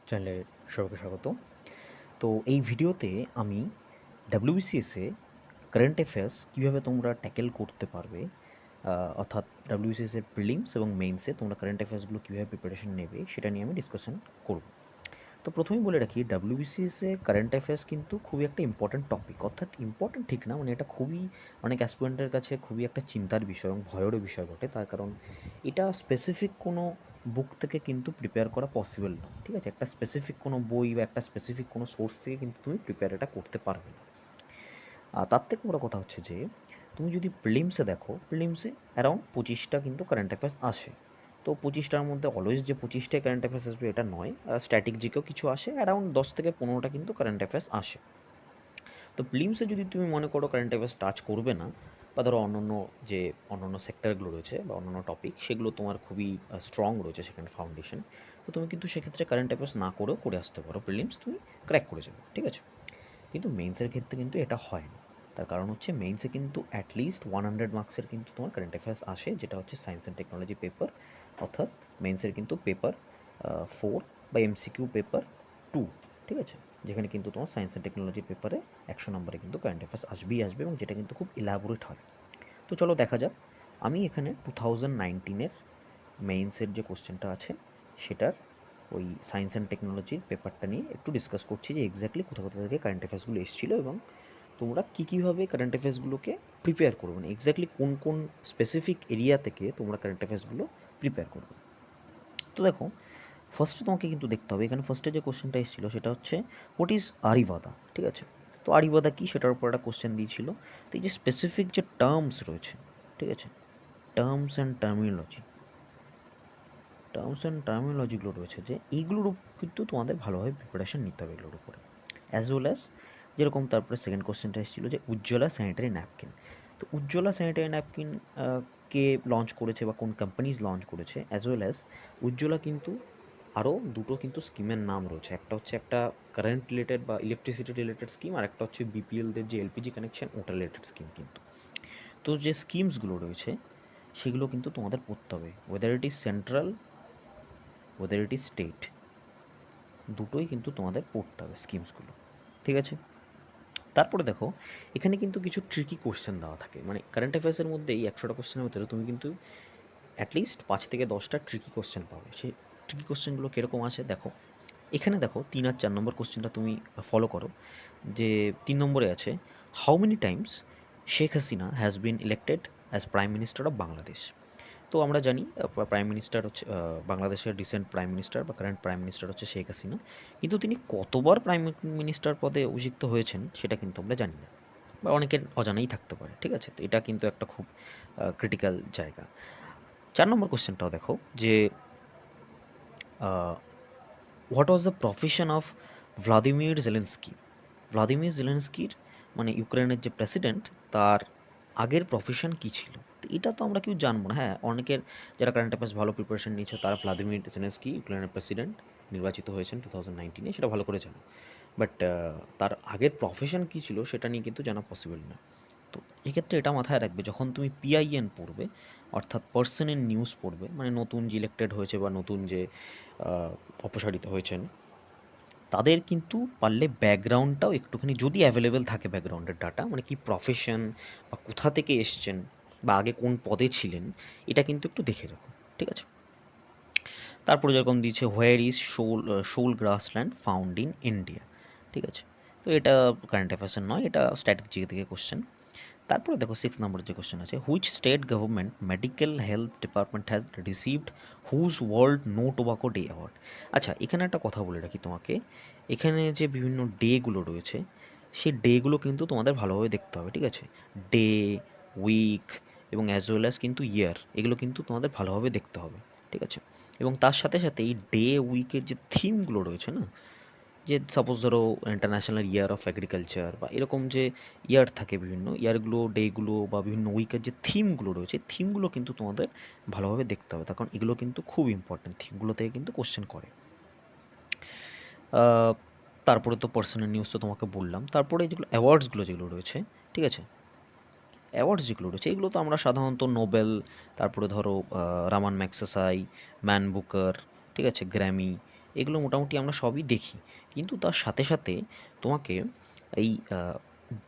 চ্যানেলে সবাইকে স্বাগত। তো এই ভিডিওতে আমি WBCS এ কারেন্ট অ্যাফেয়ার্স কীভাবে তোমরা ট্যাকেল করতে পারবে, অর্থাৎ WBCS এর প্রিলিমস এবং মেইনসে তোমরা কারেন্ট অ্যাফেয়ার্সগুলো কীভাবে প্রিপারেশন নেবে সেটা নিয়ে আমি ডিসকাশন করব। তো প্রথমেই বলে রাখি, WBCS এ কারেন্ট অ্যাফেয়ার্স কিন্তু খুবই একটা ইম্পর্ট্যান্ট টপিক, অর্থাৎ ইম্পর্ট্যান্ট ঠিক না, মানে এটা খুবই অনেক অ্যাসপিরেন্টের কাছে খুবই একটা চিন্তার বিষয় এবং ভয়েরও বিষয় বটে। তার কারণ এটা স্পেসিফিক কোনো বুক থেকে কিন্তু প্রিপেয়ার করা পসিবল নয়, ঠিক আছে? একটা স্পেসিফিক কোনো বই বা একটা স্পেসিফিক কোনো সোর্স থেকে কিন্তু তুমি প্রিপেয়ার এটা করতে পারবে না। তার থেকে বড় কথা হচ্ছে যে তুমি যদি প্রিলিমসে দেখো, প্রিলিমসে অ্যারাউন্ড 25টা কিন্তু কারেন্ট অ্যাফেয়ার্স আসে। তো 25টার মধ্যে অলওয়েজ যে 25টাই কারেন্ট অ্যাফেয়ার্স আসবে এটা নয়, স্ট্যাটিক জিকেও কিছু আসে, অ্যারাউন্ড 10 থেকে 15টা কিন্তু কারেন্ট অ্যাফেয়ার্স আসে। তো প্রিলিমসে যদি তুমি মনে করো কারেন্ট অ্যাফেয়ার্স টাচ করবে না, বা ধরো অন্যান্য সেক্টরগুলো রয়েছে বা অন্যান্য টপিক সেগুলো তোমার খুবই স্ট্রং রয়েছে সেখানে ফাউন্ডেশন, তো তুমি কিন্তু সেক্ষেত্রে কারেন্ট অ্যাফেয়ার্স না করেও করে আসতে পারো, প্রিলিমস তুমি ক্র্যাক করে যাবে, ঠিক আছে? কিন্তু মেইনসের ক্ষেত্রে কিন্তু এটা হয় না। তার কারণ হচ্ছে মেইনসে কিন্তু অ্যাটলিস্ট 100 মার্কসের কিন্তু তোমার কারেন্ট অ্যাফেয়ার্স আসে, যেটা হচ্ছে সায়েন্স অ্যান্ড টেকনোলজি পেপার, অর্থাৎ মেইনসের কিন্তু পেপার 4 বা এমসিকিউ পেপার 2, ঠিক আছে? যেখানে কিন্তু তোমার সায়েন্স অ্যান্ড টেকনোলজির পেপারে 100 নম্বরে কিন্তু কারেন্ট অ্যাফেয়ার্স আসবেই আসবে, এবং যেটা কিন্তু খুব ইলাবোরেট হয়। তো চলো দেখা যাক। আমি এখানে 2019-এর মেইনসের যে কোশ্চেনটা আছে সেটার ওই সায়েন্স অ্যান্ড টেকনোলজির পেপারটা নিয়ে একটু ডিসকাস করছি, যে এক্স্যাক্টলি কোথা কোথা থেকে কারেন্ট অ্যাফেয়ার্সগুলো এসেছিলো এবং তোমরা কীভাবে কারেন্ট অ্যাফেয়ার্সগুলোকে প্রিপেয়ার করবে, মানে এক্স্যাক্টলি কোন কোন স্পেসিফিক এরিয়া থেকে তোমরা কারেন্ট অ্যাফেয়ার্সগুলো প্রিপেয়ার করবে। তো দেখো, ফার্স্টে তোমাকে কিন্তু দেখতে হবে, এখানে ফার্স্টে যে কোশ্চেনটা এসেছিলো সেটা হচ্ছে হোয়াট ইজ আরিবাদা, ঠিক আছে? তো আরিবাদা কী সেটার উপর একটা কোশ্চেন দিয়েছিল। তো এই যে স্পেসিফিক যে টার্মস রয়েছে, ঠিক আছে, টার্মস অ্যান্ড টার্মিনোলজিগুলো রয়েছে, যে এইগুলোর কিন্তু তোমাদের ভালোভাবে প্রিপারেশন নিতে হবে এগুলোর উপরে, অ্যাজ ওয়েল অ্যাজ যেরকম তারপরে সেকেন্ড কোশ্চেনটা এসেছিলো যে উজ্জ্বলা স্যানিটারি ন্যাপকিন। তো উজ্জ্বলা স্যানিটারি ন্যাপকিন কে লঞ্চ করেছে বা কোন কোম্পানিজ লঞ্চ করেছে, অ্যাজ ওয়েল অ্যাজ উজ্জ্বলা কিন্তু আরও দুটো কিন্তু স্কিমের নাম রয়েছে। একটা হচ্ছে একটা কারেন্ট রিলেটেড বা ইলেকট্রিসিটি রিলেটেড স্কিম, আর একটা হচ্ছে বিপিএলদের যে এলপিজি কানেকশন ওটা রিলেটেড স্কিম কিন্তু। তো যে স্কিমসগুলো রয়েছে সেগুলো কিন্তু তোমাদের পড়তে হবে, weather it is central, weather it is state, দুটোই কিন্তু তোমাদের পড়তে হবে স্কিমসগুলো, ঠিক আছে? তারপরে দেখো, এখানে কিন্তু কিছু ট্রিকি কোশ্চেন দেওয়া থাকে, মানে কারেন্ট অ্যাফেয়ার্সের মধ্যে এই 100টা কোশ্চেনের ভিতরে তুমি কিন্তু অ্যাটলিস্ট 5 থেকে 10টা ট্রিকি কোশ্চেন পাবে। সেই ট্রিকি কোশ্চেনগুলো কীরকম আছে দেখো, এখানে দেখো 3 আর 4 নম্বর কোশ্চেনটা তুমি ফলো করো। যে 3 নম্বরে আছে, how many Times Sheikh Hasina has been elected as prime minister of Bangladesh. তো আমরা জানি প্রাইম মিনিস্টার হচ্ছে বাংলাদেশের রিসেন্ট প্রাইম মিনিস্টার বা কারেন্ট প্রাইম মিনিস্টার হচ্ছে শেখ হাসিনা, কিন্তু তিনি কতবার প্রাইম মিনিস্টার পদে অভিষিক্ত হয়েছেন সেটা কিন্তু আমরা জানি না, বা অনেকের অজানাই থাকতে পারে, ঠিক আছে? তো এটা কিন্তু একটা খুব ক্রিটিক্যাল জায়গা। 4 নম্বর কোশ্চেনটাও দেখো, যে what was the profession of Vladimir Zelensky. Vladimir জেলেনস্কির মানে ইউক্রেনের যে প্রেসিডেন্ট, তার আগের প্রফেশন কী ছিল? তো এটা তো আমরা কেউ জানবো না। হ্যাঁ, অনেকের যারা কারেন্ট অ্যাফেয়ার্স ভালো প্রিপারেশন নিয়েছে তারা ভ্লাদিমির জেলেনস্কি ইউক্রেনের প্রেসিডেন্ট নির্বাচিত হয়েছেন 2019-এ, সেটা ভালো করে জানো। বাট তার আগের প্রফেশন কী ছিল সেটা নিয়ে কিন্তু জানা পসিবল না। তো এক্ষেত্রে এটা মাথায় রাখবে, যখন তুমি পিআইএন পড়বে, অর্থাৎ পার্সন ইন নিউজ পড়বে, মানে নতুন যে ইলেক্টেড হয়েছে বা নতুন যে অপসারিত হয়েছেন, তাদের কিন্তু পারলে ব্যাকগ্রাউন্ডটাও একটুখানি যদি অ্যাভেলেবেল থাকে, ব্যাকগ্রাউন্ডের ডাটা, মানে কি প্রফেশন বা কোথা থেকে এসছেন বা আগে কোন পদে ছিলেন, এটা কিন্তু একটু দেখে রাখো, ঠিক আছে? তারপরে যেরকম দিয়েছে, হোয়ার ইজ শোল গ্রাসল্যান্ড ফাউন্ড ইন ইন্ডিয়া, ঠিক আছে? তো এটা কারেন্ট অ্যাফেয়ার্সের নয়, এটা স্ট্র্যাটেজি থেকে কোশ্চেন। তারপরে দেখো 6 নম্বরের যে কোশ্চেন আছে, which state government medical health department has received whose World No Tobacco Day award. আচ্ছা, এখানে একটা কথা বলে রাখি তোমাকে, এখানে যে বিভিন্ন ডেগুলো রয়েছে সেই ডেগুলো কিন্তু তোমাদের ভালোভাবে দেখতে হবে, ঠিক আছে? ডে, উইক এবং অ্যাজ ওয়েল অ্যাজ কিন্তু ইয়ার, এগুলো কিন্তু তোমাদের ভালোভাবে দেখতে হবে, ঠিক আছে? এবং তার সাথে সাথে এই ডে উইকের যে থিমগুলো রয়েছে না, যে সাপোজ ধরো ইন্টারন্যাশনাল ইয়ার অফ এগ্রিকালচার বা এরকম যে ইয়ার থাকে, বিভিন্ন ইয়ারগুলো, ডেগুলো বা বিভিন্ন উইকের যে থিমগুলো রয়েছে, থিমগুলো কিন্তু তোমাদের ভালোভাবে দেখতে হবে, তার কারণ এগুলো কিন্তু খুব ইম্পর্টেন্ট, থিমগুলো থেকে কিন্তু কোশ্চেন করে। তারপরে তো পার্সোনাল নিউজ তো তোমাকে বললাম। তারপরে যেগুলো অ্যাওয়ার্ডসগুলো যেগুলো রয়েছে, ঠিক আছে, অ্যাওয়ার্ডস যেগুলো রয়েছে এগুলো তো আমরা সাধারণত তারপরে ধরো রামান ম্যাগসেসাই, ম্যান বুকার, ঠিক আছে, গ্র্যামি, এগুলো মোটামুটি আমরা সবই দেখি। কিন্তু তার সাথে সাথে তোমাকে এই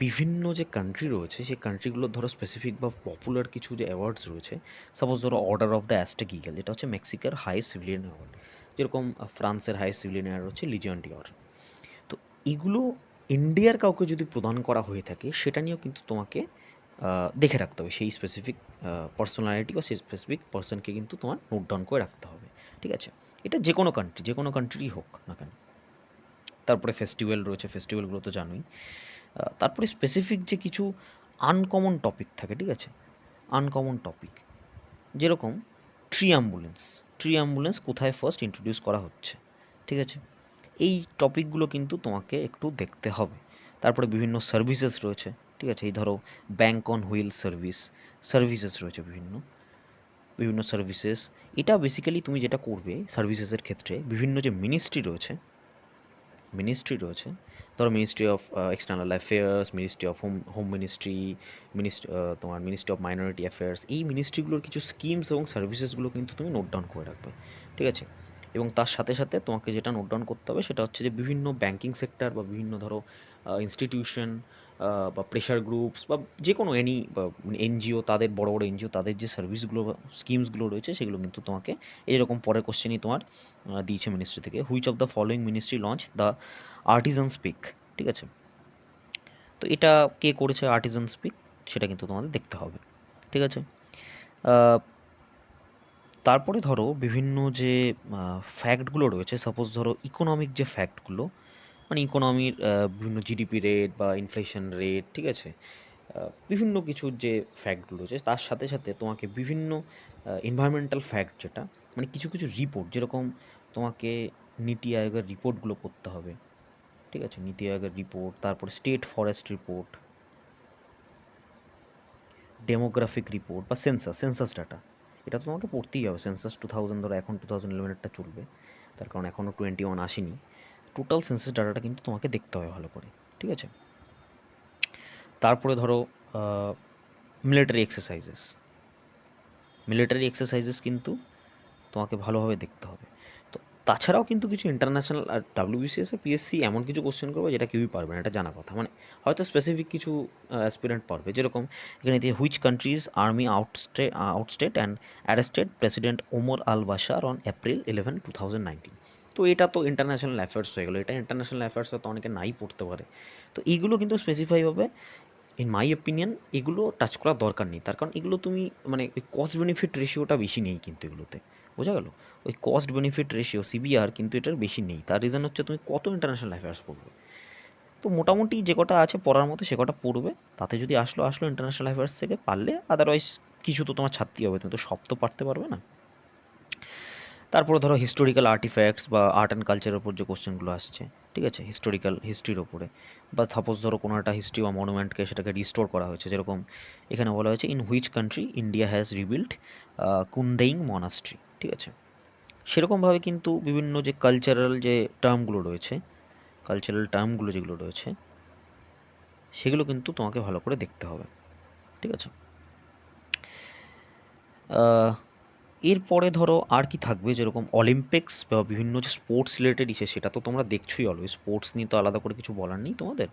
বিভিন্ন যে কান্ট্রি রয়েছে সেই কান্ট্রিগুলোর ধরো স্পেসিফিক বা পপুলার কিছু যে অ্যাওয়ার্ডস রয়েছে, সাপোজ ধরো অর্ডার অফ দ্য অ্যাস্টেক ইগল, এটা হচ্ছে মেক্সিকার হাইয়েস্ট সিভিলিয়ান অ্যাওয়ার্ড। যেরকম ফ্রান্সের হাইয়েস্ট সিভিলিয়ান অ্যাওয়ার্ড হচ্ছে লিজিয়ন ডিওর। তো এগুলো ইন্ডিয়ার কাউকে যদি প্রদান করা হয়ে থাকে সেটা নিয়েও কিন্তু তোমাকে দেখে রাখতে হবে, সেই স্পেসিফিক পার্সোনালিটি বা সেই স্পেসিফিক পার্সনকে কিন্তু তোমার নোট ডাউন করে রাখতে হবে। ঠিক আছে, এটা যে কোনো কান্ট্রি হোক না কেন। তারপরে ফেস্টিভ্যাল রয়েছে, ফেস্টিভ্যালগুলো তো জানোই। তারপরে স্পেসিফিক যে কিছু আনকমন টপিক থাকে, ঠিক আছে, আনকমন টপিক, যেরকম ট্রি অ্যাম্বুলেন্স কোথায় ফার্স্ট ইন্ট্রোডিউস করা হচ্ছে, ঠিক আছে, এই টপিকগুলো কিন্তু তোমাকে একটু দেখতে হবে। তারপরে বিভিন্ন সার্ভিসেস রয়েছে, ঠিক আছে, এই ধরো ব্যাঙ্ক অন হুইল সার্ভিসেস রয়েছে বিভিন্ন বিভিন্ন সার্ভিসেস। এটা বেসিক্যালি তুমি যেটা করবে সার্ভিসেসের ক্ষেত্রে, বিভিন্ন যে মিনিস্ট্রি রয়েছে, ধরো ministry of external affairs, ministry of home ministry, তোমার মিনিস্ট্রি অফ মাইনরিটি অ্যাফেয়ার্স, এই মিনিস্ট্রিগুলোর কিছু স্কিমস এবং সার্ভিসেসগুলো কিন্তু তুমি নোট ডাউন করে রাখবে, ঠিক আছে। এবং তার সাথে সাথে তোমাকে যেটা নোট ডাউন করতে হবে সেটা হচ্ছে যে বিভিন্ন ব্যাঙ্কিং সেক্টর বা বিভিন্ন ধরো ইনস্টিটিউশন বা প্রেশার গ্রুপস বা যে কোনো বা এনজিও, তাদের বড় বড় এনজিও, তাদের যে সার্ভিসগুলো বা স্কিমসগুলো রয়েছে সেগুলো কিন্তু তোমাকে এইরকম পরের কোশ্চেনই তোমার দিয়েছে মিনিস্ট্রি থেকে, which of the following ministry launch the Artisan speak, ঠিক আছে। তো এটা কে করেছে আর্টিজান স্পিক, সেটা কিন্তু তোমাদের দেখতে হবে, ঠিক আছে। তারপরে ধরো বিভিন্ন যে ফ্যাক্টগুলো রয়েছে, সাপোজ ধরো ইকোনমিক যে ফ্যাক্টগুলো, মানে ইকোনমির বিভিন্ন জিডিপি রেট বা ইনফ্লেশন রেট, ঠিক আছে, বিভিন্ন কিছুর যে ফ্যাক্টগুলো রয়েছে, তার সাথে সাথে তোমাকে বিভিন্ন এনভায়রনমেন্টাল ফ্যাক্ট, যেটা মানে কিছু কিছু রিপোর্ট, যেরকম তোমাকে নীতি আয়োগের রিপোর্টগুলো পড়তে হবে, ঠিক আছে, নীতি আয়োগের রিপোর্ট, তারপর state forest report, demographic report বা সেন্সাস ডাটা, এটা তো তোমাকে পড়তেই হবে। সেন্সাস 2000, ধরো এখন 2011-এরটা চলবে, তার কারণ এখনও 21 আসেনি। টোটাল সেন্সাস ডাটাটা কিন্তু তোমাকে দেখতে হবে ভালো করে, ঠিক আছে। তারপরে ধরো মিলিটারি এক্সারসাইজেস কিন্তু তোমাকে ভালোভাবে দেখতে হবে। তো তাছাড়াও কিন্তু কিছু ইন্টারন্যাশনাল আর ডাব্লিউবিসিএস আর পিএসসি এমন কিছু কোশ্চেন করবে যেটা কেউই পারবে না, এটা জানা কথা। মানে হয়তো স্পেসিফিক কিছু অ্যাসপিরেন্ট পারবে, যেরকম এখানে দিয়ে which countries army আউটস্টেট and arrested president Omar Al Bashar on April 11, 2019। তো এটা তো ইন্টারন্যাশনাল অ্যাফেয়ার্স হয়ে গেলো, এটা ইন্টারন্যাশনাল অ্যাফেয়ার্স তো অনেকে নাই পড়তে পারে। তো এইগুলো কিন্তু স্পেসিফাই হবে, ইন মাই ওপিনিয়ন এগুলো টাচ করার দরকার নেই, তার কারণ এগুলো তুমি মানে ওই কস্ট বেনিফিট রেশিওটা বেশি নেই কিন্তু এগুলোতে, বোঝা গেল? ওই কস্ট বেনিফিট রেশিও সিবিআর কিন্তু এটার বেশি নেই। তার রিজন হচ্ছে তুমি কত ইন্টারন্যাশনাল অ্যাফেয়ার্স পড়বে। তো মোটামুটি যে কটা আছে পড়ার মতো সে কটা পড়বে, তাতে যদি আসলো ইন্টারন্যাশনাল অ্যাফেয়ার্স থেকে পারলে, আদারওয়াইজ কিছু তো তোমার ছাড়তেই হবে, তুমি তো সব তো পারতে পারবে না। তারপরে ধরো হিস্টোরিক্যাল আর্টিফ্যাক্টস বা আর্ট অ্যান্ড কালচারের ওপর যে কোশ্চেনগুলো আসছে, ঠিক আছে, হিস্ট্রির ওপরে, বা সাপোজ ধরো কোনো একটা হিস্ট্রি বা মনুমেন্টকে সেটাকে রিস্টোর করা হয়েছে, যেরকম এখানে বলা হয়েছে in which country India has rebuild Kundeling monastery, ঠিক আছে। সেরকমভাবে কিন্তু বিভিন্ন যে কালচারাল টার্মগুলো যেগুলো রয়েছে সেগুলো কিন্তু তোমাকে ভালো করে দেখতে হবে, ঠিক আছে। এরপরে ধরো আর কি থাকবে, যেরকম অলিম্পিক্স বা বিভিন্ন যে স্পোর্টস রিলেটেড ইসে, সেটা তো তোমরা দেখছোই অলওয়েজ। স্পোর্টস নিয়ে তো আলাদা করে কিছু বলার নেই তোমাদের,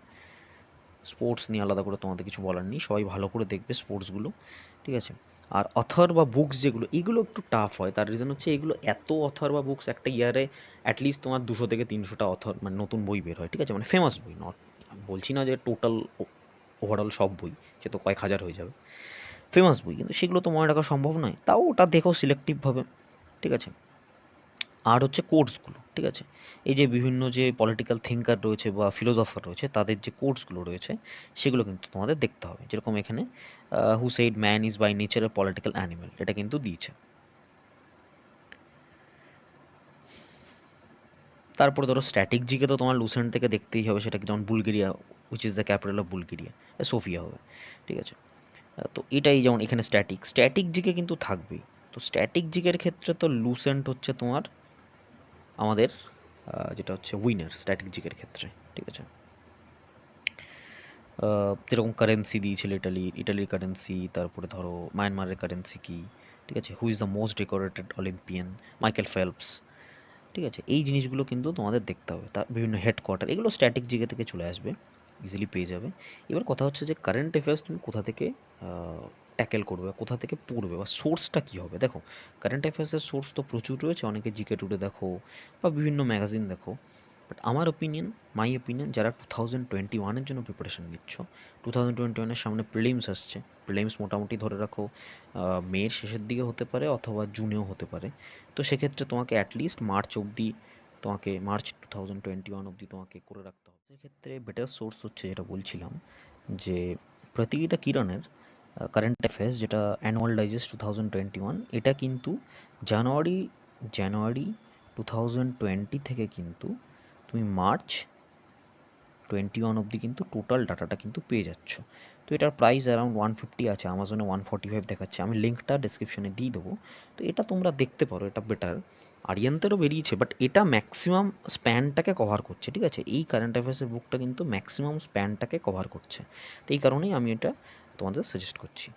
কিছু বলার নেই, সবাই ভালো করে দেখবে স্পোর্টসগুলো, ঠিক আছে। আর অথর বা বুকস যেগুলো, এগুলো একটু টাফ হয়, তার রিজন হচ্ছে এগুলো এত অথর বা বুকস একটা ইয়ারে অ্যাটলিস্ট তোমার 200 থেকে 300টা অথর মানে নতুন বই বের হয়, ঠিক আছে, মানে ফেমাস বই, বলছি না যে টোটাল ওভারঅল সব বই, সে তো কয়েক হাজার হয়ে যাবে, ফেমাস বই, কিন্তু সেগুলো তো মনে রাখা সম্ভব নয়, তাও ওটা দেখো সিলেক্টিভভাবে, ঠিক আছে। আর হচ্ছে কোর্সগুলো, ঠিক আছে, এই যে বিভিন্ন যে পলিটিক্যাল থিঙ্কার রয়েছে বা ফিলোজফার রয়েছে তাদের যে কোর্সগুলো রয়েছে সেগুলো কিন্তু তোমাদের দেখতে হবে, যেরকম এখানে who said man is by nature a political animal, এটা কিন্তু দিয়েছে। তারপরে ধরো স্ট্যাটিক জিকে তো তোমার লুসেন্ট থেকে দেখতেই হবে, সেটা কি, যেমন Bulgaria, which is the capital of Bulgaria, Sofia হবে, ঠিক আছে। তো এটাই যেমন এখানে স্ট্যাটিক জিকে কিন্তু থাকবেই। তো স্ট্যাটিক জিকের ক্ষেত্রে তো লুসেন্ট হচ্ছে তোমার আমাদের যেটা হচ্ছে উইনার স্ট্যাটিক জিকের ক্ষেত্রে, ঠিক আছে। যেরকম কারেন্সি দিয়েছিল ইটালির কারেন্সি, তারপরে ধরো মায়ানমারের কারেন্সি কি, ঠিক আছে, who is the most decorated Olympian, Michael Phelps, ঠিক আছে? এই জিনিসগুলো কিন্তু তোমাদের দেখতে হবে। বিভিন্ন হেডকোয়ার্টার এগুলো স্ট্যাটিক জায়গা থেকে চলে আসবে, ইজিলি পেয়ে যাবে। এবার কথা হচ্ছে যে কারেন্ট অ্যাফেয়ার্স তুমি কোথা থেকে ট্যাকেল করবে, কোথা থেকে পড়বে বা সোর্সটা কী হবে? দেখো, কারেন্ট অ্যাফেয়ার্সের সোর্স তো প্রচুর রয়েছে, অনেকে জিকে টুডে দেখো বা বিভিন্ন ম্যাগাজিন দেখো। বাট আমার ওপিনিয়ন, মাই ওপিনিয়ন, যারা 2021-এর জন্য প্রিপারেশন নিচ্ছ, 2021-এর সামনে প্রিলিমস আসছে। প্রিলিমস মোটামুটি ধরে রাখো মের শেষের দিকে হতে পারে অথবা জুনেও হতে পারে। তো সেক্ষেত্রে তোমাকে অ্যাটলিস্ট মার্চ অবধি, তোমাকে মার্চ 2021 অবধি তোমাকে করে রাখতে হবে। সেক্ষেত্রে বেটার সোর্স হচ্ছে, যেটা বলছিলাম, যে প্রতিযোগিতা কিরণের কারেন্ট অ্যাফেয়ার্স, যেটা অ্যানুয়াল ডাইজেস্ট 2021, এটা কিন্তু জানুয়ারি জানুয়ারি 2020 থেকে কিন্তু তুমি মার্চ 21 অবধি কিন্তু টোটাল ডাটাটা কিন্তু পেয়ে যাচ্ছ। তো এটার প্রাইস অ্যারাউন্ড 150 আছে, আমাজনে 145 দেখাচ্ছে। আমি লিঙ্কটা ডিসক্রিপশনে দিয়ে দেবো। তো এটা তোমরা দেখতে পারো, এটা বেটার। আরিয়ান্তেরও বেরিয়েছে, বাট এটা ম্যাক্সিমাম স্প্যানটাকে কভার করছে, ঠিক আছে? এই কারেন্ট অ্যাফেয়ার্সের বুকটা কিন্তু ম্যাক্সিমাম স্প্যানটাকে কভার করছে। তো এই কারণেই আমি এটা তোমাদের সাজেস্ট করছি।